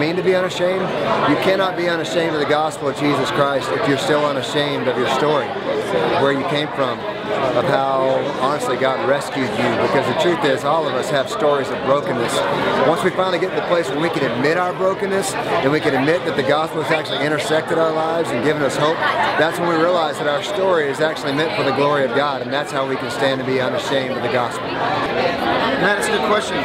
mean to be unashamed? You cannot be unashamed of the gospel of Jesus Christ if you're still unashamed of your story, where you came from, of how honestly God rescued you. Because the truth is, all of us have stories of brokenness. Once we finally get to the place where we can admit our brokenness and we can admit that the gospel has actually intersected our lives and given us hope, that's when we realize that our story is actually meant for the glory of God, and that's how we can stand to be unashamed of the gospel. Matt, that's a good question.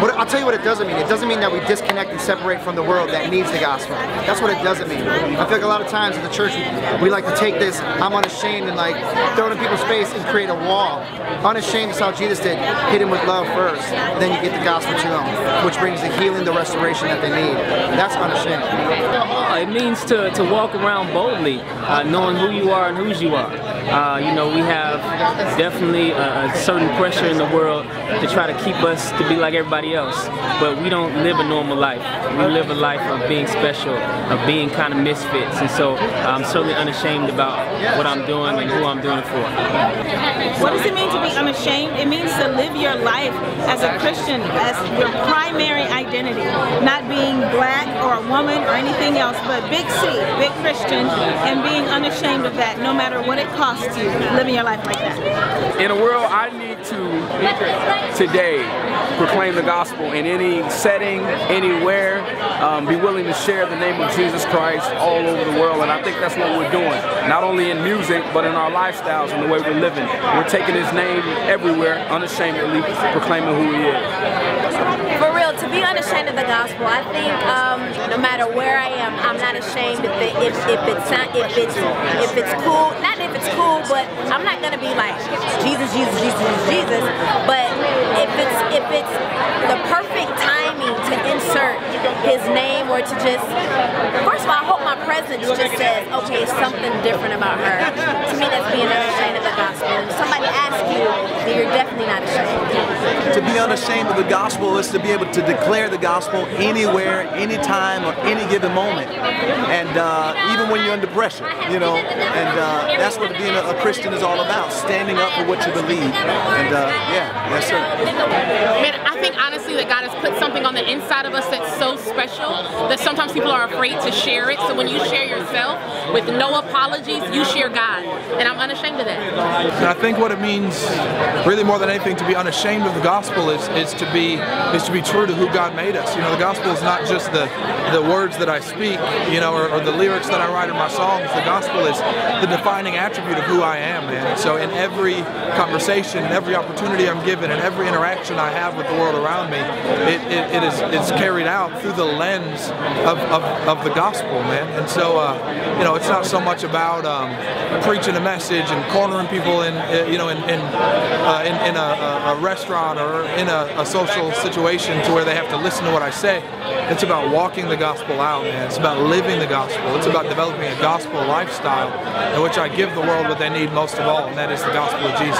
I'll tell you what it doesn't mean. It doesn't mean that we disconnect and separate from the world that needs the gospel. That's what it doesn't mean. I feel like a lot of times in the church we like to take this I'm unashamed and like throw it in people's face and create a wall. Unashamed is how Jesus did. Hit him with love first, and then you get the gospel to them, which brings the healing, the restoration that they need. That's unashamed. It means to walk around boldly, knowing who you are and whose you are. You know, we have definitely a certain pressure in the world to try to keep us to be like everybody else, but we don't live a normal life. We live a life of being special, of being kind of misfits, and so I'm certainly unashamed about what I'm doing and who I'm doing it for. What does it mean to be unashamed? It means to live your life as a Christian, as your primary identity, not being black or a woman or anything else, but big C, big Christian, and being unashamed of that, no matter what it costs you, living your life like that. In a world, I need to today proclaim the gospel in any setting, anywhere, be willing to share the name of Jesus Christ all over the world, and I think that's what we're doing, not only in music, but in our lifestyles and the way we're living. We're taking his name everywhere, unashamedly proclaiming who he is. For real, to be unashamed of the gospel, I think no matter where I am, I'm not ashamed if it's cool. Not if it's cool, but I'm not gonna be like Jesus, Jesus, Jesus, Jesus. But if it's the perfect timing to insert his name or to just, first of all, I hope my presence just says, okay, something different about her. To me, that's being unashamed of the gospel. If somebody asks you, then you're definitely not ashamed. To be unashamed of the gospel is to be able to declare the gospel anywhere, anytime, or any given moment, and even when you're under pressure, you know. And that's what being a Christian is all about: standing up for what you believe. And yeah, yes, sir. Man, I think honestly that God has put something on the inside of us that's so special that sometimes people are afraid to share it. So when you share yourself with no apologies, you share God, and I'm unashamed of that. And I think what it means, really more than anything, to be unashamed of the gospel is to be true to who God made us. You know, the gospel is not just the words that I speak, you know, or the lyrics that I write in my songs. The gospel is the defining attribute of who I am, man. So in every conversation, every opportunity I'm given, and every interaction I have with the world around me, it's carried out through the lens of the gospel, man. And so, you know, it's not so much about preaching a message and cornering people in a restaurant or in a social situation to where they have to listen to what I say. It's about walking the gospel out, man. It's about living the gospel. It's about developing a gospel lifestyle in which I give the world what they need most of all, and that is the gospel of Jesus.